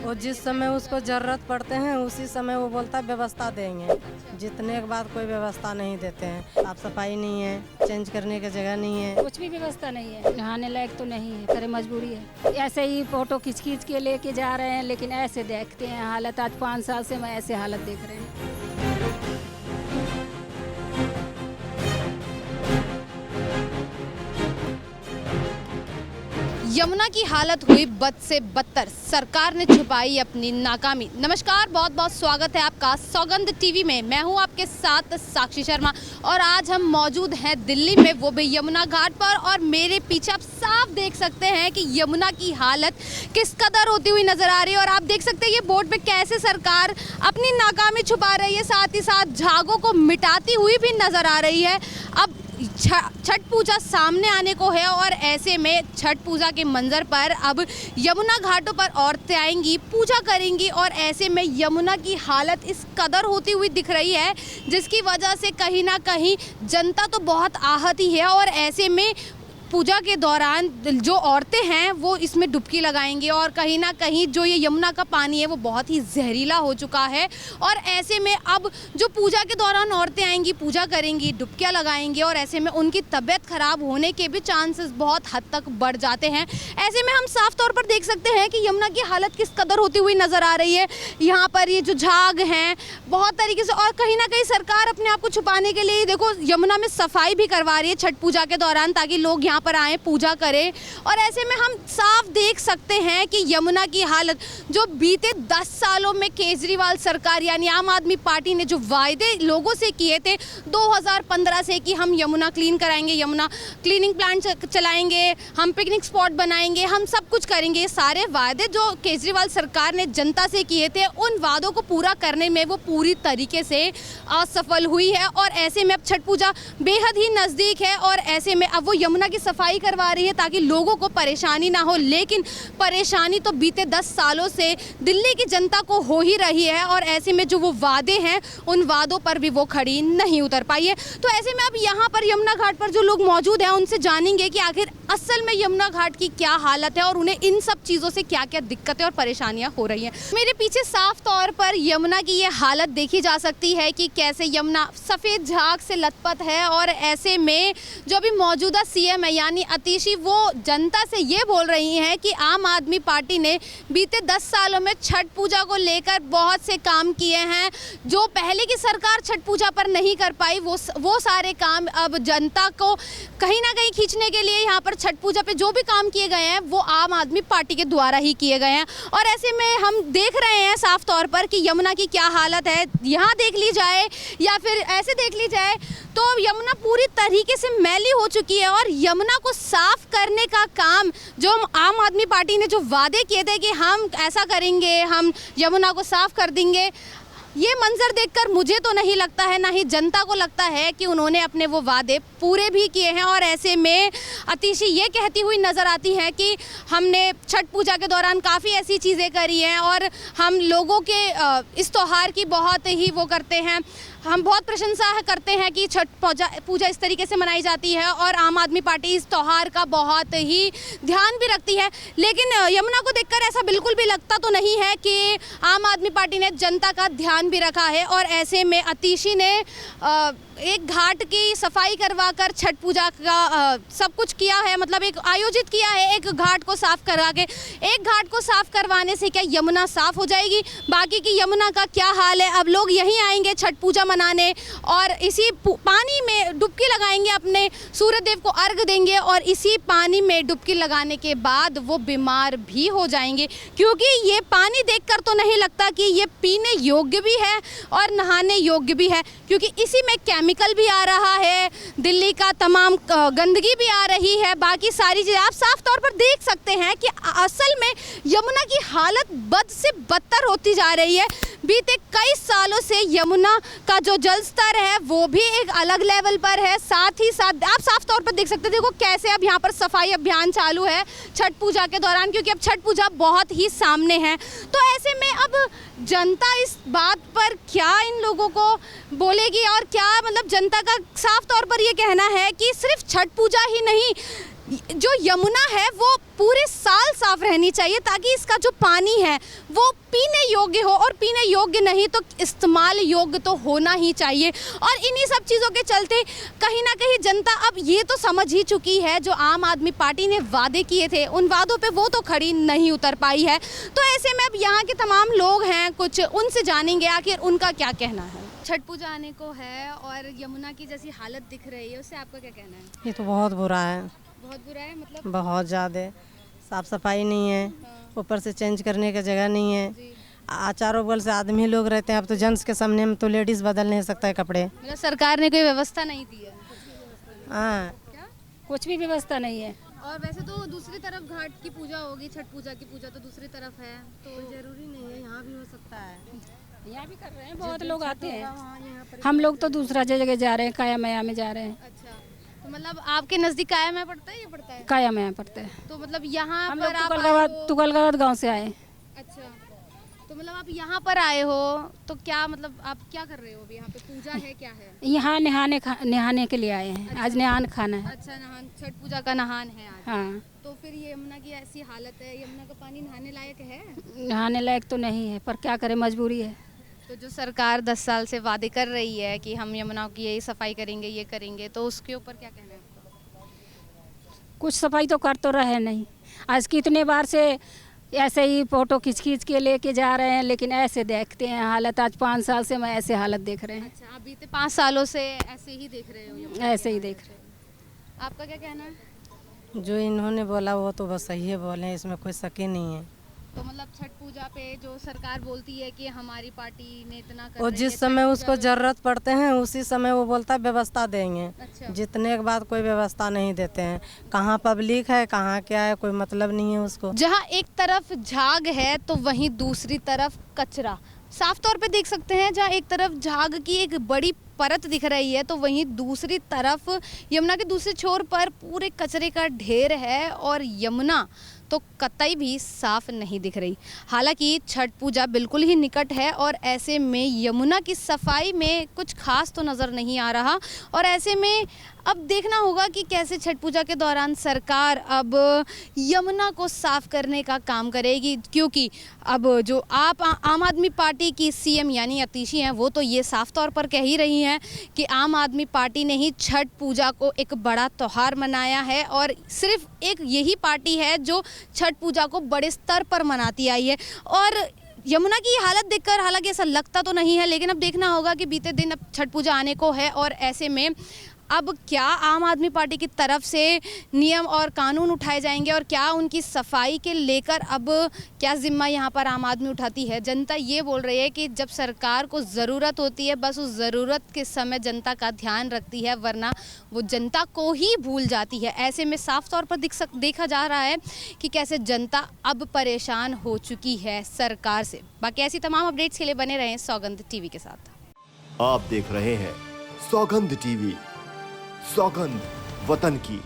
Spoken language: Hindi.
वो जिस समय उसको ज़रूरत पड़ते हैं उसी समय वो बोलता है व्यवस्था देंगे, जीतने के बाद कोई व्यवस्था नहीं देते हैं। साफ सफाई नहीं है, चेंज करने की जगह नहीं है, कुछ भी व्यवस्था नहीं है, नहाने लायक तो नहीं है, करे मजबूरी है। ऐसे ही फोटो खींच खींच के लेके जा रहे हैं, लेकिन ऐसे देखते हैं हालत। आज 5 साल से मैं ऐसे हालत देख रहे हैं। यमुना की हालत हुई बद से बदतर, सरकार ने छुपाई अपनी नाकामी। नमस्कार, बहुत बहुत स्वागत है आपका सौगंध टीवी में। मैं हूं आपके साथ साक्षी शर्मा और आज हम मौजूद हैं दिल्ली में, वो भी यमुना घाट पर। और मेरे पीछे आप साफ देख सकते हैं कि यमुना की हालत किस कदर होती हुई नजर आ रही है। और आप देख सकते हैं ये बोर्ड पे कैसे सरकार अपनी नाकामी छुपा रही है, साथ ही साथ झागों को मिटाती हुई भी नजर आ रही है। अब छठ पूजा सामने आने को है और ऐसे में छठ पूजा के मंजर पर अब यमुना घाटों पर औरतें आएंगी, पूजा करेंगी और ऐसे में यमुना की हालत इस कदर होती हुई दिख रही है जिसकी वजह से कहीं ना कहीं जनता तो बहुत आहत ही है। और ऐसे में पूजा के दौरान जो औरतें हैं वो इसमें डुबकी लगाएंगी और कहीं ना कहीं जो ये यमुना का पानी है वो बहुत ही जहरीला हो चुका है। और ऐसे में अब जो पूजा के दौरान औरतें आएंगी, पूजा करेंगी, डुबकियां लगाएंगी और ऐसे में उनकी तबीयत खराब होने के भी चांसेस बहुत हद तक बढ़ जाते हैं। ऐसे में हम साफ तौर पर देख सकते हैं कि यमुना की हालत किस कदर होती हुई नज़र आ रही है। यहाँ पर ये जो झाग हैं बहुत तरीके से, और कहीं ना कहीं सरकार अपने आप को छुपाने के लिए देखो यमुना में सफाई भी करवा रही है छठ पूजा के दौरान, ताकि लोग यहाँ पर आए, पूजा करें। और ऐसे में हम साफ देख सकते हैं कि यमुना की हालत जो बीते 10 सालों में केजरीवाल सरकार यानी आम आदमी पार्टी ने जो वायदे लोगों से किए थे 2015 से कि हम यमुना क्लीन कराएंगे, यमुना क्लीनिंग प्लांट चलाएंगे, हम पिकनिक स्पॉट बनाएंगे, हम सब कुछ करेंगे, ये सारे वायदे जो केजरीवाल सरकार ने जनता से किए थे उन वादों को पूरा करने में वो पूरी तरीके से असफल हुई है। और ऐसे में अब छठ पूजा बेहद ही नज़दीक है और ऐसे में अब वो यमुना की सफाई करवा रही है ताकि लोगों को परेशानी ना हो। लेकिन परेशानी तो बीते 10 सालों से दिल्ली की जनता को हो ही रही है और ऐसे में जो वो वादे हैं उन वादों पर भी वो खड़ी नहीं उतर पाई है। तो ऐसे में अब यहाँ पर यमुना घाट पर जो लोग मौजूद हैं उनसे जानेंगे कि आखिर असल में यमुना घाट की क्या हालत है और उन्हें इन सब चीज़ों से क्या क्या दिक्कतें और परेशानियाँ हो रही हैं। मेरे पीछे साफ तौर पर यमुना की ये हालत देखी जा सकती है कि कैसे यमुना सफ़ेद झाग से लथपथ है। और ऐसे में जो भी मौजूदा सीएम है यानी आतिशी, वो जनता से ये बोल रही हैं कि आम आदमी पार्टी ने बीते 10 सालों में छठ पूजा को लेकर बहुत से काम किए हैं जो पहले की सरकार छठ पूजा पर नहीं कर पाई। वो सारे काम अब जनता को कहीं ना कहीं खींचने के लिए यहाँ पर छठ पूजा पे जो भी काम किए गए हैं वो आम आदमी पार्टी के द्वारा ही किए गए हैं। और ऐसे में हम देख रहे हैं साफ तौर पर कि यमुना की क्या हालत है। यहाँ देख ली जाए या फिर ऐसे देख ली जाए तो यमुना पूरी तरीके से मैली हो चुकी है। और यमुना को साफ करने का काम जो आम आदमी पार्टी ने जो वादे किए थे कि हम ऐसा करेंगे, हम यमुना को साफ कर देंगे, ये मंजर देखकर मुझे तो नहीं लगता है, ना ही जनता को लगता है कि उन्होंने अपने वो वादे पूरे भी किए हैं। और ऐसे में आतिशी ये कहती हुई नज़र आती है कि हमने छठ पूजा के दौरान काफ़ी ऐसी चीज़ें करी हैं और हम लोगों के इस त्यौहार की बहुत ही वो करते हैं, हम बहुत प्रशंसा करते हैं कि छठ पूजा इस तरीके से मनाई जाती है और आम आदमी पार्टी इस त्यौहार का बहुत ही ध्यान भी रखती है। लेकिन यमुना को देखकर ऐसा बिल्कुल भी लगता तो नहीं है कि आम आदमी पार्टी ने जनता का ध्यान भी रखा है। और ऐसे में आतिशी ने एक घाट की सफाई करवाकर छठ पूजा का सब कुछ किया है, मतलब एक आयोजित किया है एक घाट को साफ करवा के। एक घाट को साफ करवाने से क्या यमुना साफ हो जाएगी? बाकी की यमुना का क्या हाल है? अब लोग यहीं आएंगे छठ पूजा मनाने और इसी पानी में डुबकी लगाएंगे, अपने सूर्य देव को अर्घ देंगे और इसी पानी में डुबकी लगाने के बाद वो बीमार भी हो जाएंगे, क्योंकि ये पानी देखकर तो नहीं लगता कि ये पीने योग्य भी है और नहाने योग्य भी है, क्योंकि इसी में केमिकल भी आ रहा है, दिल्ली का तमाम गंदगी भी आ रही है, बाकी सारी चीज़ें आप साफ तौर पर देख सकते हैं कि असल में यमुना की हालत बद से बदतर होती जा रही है। बीते कई सालों से यमुना का जो जल स्तर है वो भी एक अलग लेवल पर है। साथ ही साथ आप साफ तौर पर देख सकते हैं, देखो कैसे अब यहाँ पर सफाई अभियान चालू है छठ पूजा के दौरान, क्योंकि अब छठ पूजा बहुत ही सामने है। तो ऐसे में अब जनता इस बात पर क्या इन लोगों को बोलेगी और क्या, मतलब जनता का साफ तौर पर ये कहना है कि सिर्फ छठ पूजा ही नहीं, जो यमुना है वो पूरे साल साफ रहनी चाहिए ताकि इसका जो पानी है वो पीने योग्य हो, और पीने योग्य नहीं तो इस्तेमाल योग्य तो होना ही चाहिए। और इन्हीं सब चीज़ों के चलते कहीं ना कहीं जनता अब ये तो समझ ही चुकी है, जो आम आदमी पार्टी ने वादे किए थे उन वादों पे वो तो खड़ी नहीं उतर पाई है। तो ऐसे में अब यहाँ के तमाम लोग हैं, कुछ उनसे जानेंगे आखिर उनका क्या कहना है। छठ पूजा आने को है और यमुना की जैसी हालत दिख रही है, उससे आपका क्या कहना है? ये तो बहुत बुरा है, बहुत बुरा है, मतलब बहुत ज़्यादा। साफ सफाई नहीं है, ऊपर से चेंज करने की जगह नहीं है। चारों बगल से आदमी लोग रहते हैं। अब तो जेंट्स के सामने में तो लेडीज़ बदल नहीं सकता है कपड़े। मतलब सरकार ने कोई व्यवस्था नहीं दी है? हाँ, क्या? कुछ भी व्यवस्था नहीं है। और वैसे तो दूसरी तरफ घाट की पूजा होगी, छठ पूजा की पूजा तो दूसरी तरफ है, तो जरूरी नहीं है, यहाँ भी हो सकता है। यहाँ भी कर रहे हैं, बहुत लोग आते हैं। हम लोग तो दूसरा जगह जा रहे हैं, काया मया में जा रहे हैं। अच्छा, तो मतलब आपके नज़दीक काया में पड़ता है, ये पड़ता है? काया मया पड़ता है। तो मतलब यहाँ हम पर लोग आप तुगलगावत गांव से आए। अच्छा, तो मतलब आप यहाँ पर आए हो तो क्या मतलब आप क्या कर रहे हो अभी? यहाँ पे पूजा है, क्या है? यहाँ नहाने के लिए आए हैं। आज नहान खाना है। अच्छा, नहान, छठ पूजा का नहान है आज। हाँ, तो फिर ये यमुना की ऐसी हालत है, यमुना का पानी नहाने लायक है? नहाने लायक तो नहीं है, पर क्या करें, मजबूरी है। तो जो सरकार 10 साल से वादे कर रही है कि हम यमुना की यही सफाई करेंगे, ये करेंगे, तो उसके ऊपर क्या कहना है आपका? कुछ सफाई तो कर तो रहे नहीं। आज कितने बार से ऐसे ही फोटो खींच के लेके जा रहे हैं, लेकिन ऐसे देखते हैं हालत। आज 5 साल से मैं ऐसे हालत देख रहे हैं। अच्छा, आप बीते 5 सालों से ऐसे ही देख रहे हो यमुना? ऐसे ही देख रहे हैं। आपका क्या कहना है? जो इन्होंने बोला वो तो बस सही है बोले, इसमें कोई शक ही नहीं है। तो मतलब छठ पूजा पे जो सरकार बोलती है कि हमारी पार्टी ने इतना कर और रही जिस है, समय छठ उसको पूजा जरूरत पड़ते हैं उसी समय वो बोलता है व्यवस्था देंगे। अच्छा। जितने के बाद कोई व्यवस्था नहीं देते हैं। कहाँ पब्लिक है, कहाँ क्या है, कोई मतलब नहीं है उसको। जहाँ एक तरफ झाग है तो वहीं दूसरी तरफ कचरा साफ तौर पे देख सकते हैं। जहाँ एक तरफ झाग की एक बड़ी परत दिख रही है तो वहीं दूसरी तरफ यमुना के दूसरे छोर पर पूरे कचरे का ढेर है, और यमुना तो कतई भी साफ नहीं दिख रही। हालांकि छठ पूजा बिल्कुल ही निकट है और ऐसे में यमुना की सफाई में कुछ खास तो नज़र नहीं आ रहा, और ऐसे में अब देखना होगा कि कैसे छठ पूजा के दौरान सरकार अब यमुना को साफ करने का काम करेगी, क्योंकि अब जो आम आदमी पार्टी की सीएम यानी अतीशी हैं वो तो ये साफ तौर पर कह ही रही हैं कि आम आदमी पार्टी ने ही छठ पूजा को एक बड़ा त्यौहार मनाया है, और सिर्फ एक यही पार्टी है जो छठ पूजा को बड़े स्तर पर मनाती आई है। और यमुना की हालत देखकर हालांकि ऐसा लगता तो नहीं है, लेकिन अब देखना होगा कि बीते दिन अब छठ पूजा आने को है, और ऐसे में अब क्या आम आदमी पार्टी की तरफ से नियम और कानून उठाए जाएंगे, और क्या उनकी सफाई के लेकर अब क्या जिम्मा यहाँ पर आम आदमी उठाती है। जनता ये बोल रही है कि जब सरकार को ज़रूरत होती है बस उस ज़रूरत के समय जनता का ध्यान रखती है, वरना वो जनता को ही भूल जाती है। ऐसे में साफ तौर पर देखा जा रहा है कि कैसे जनता अब परेशान हो चुकी है सरकार से। बाकी ऐसी तमाम अपडेट्स के लिए बने रहें सौगंध टीवी के साथ। आप देख रहे हैं सौगंध टीवी, सौगंध वतन की।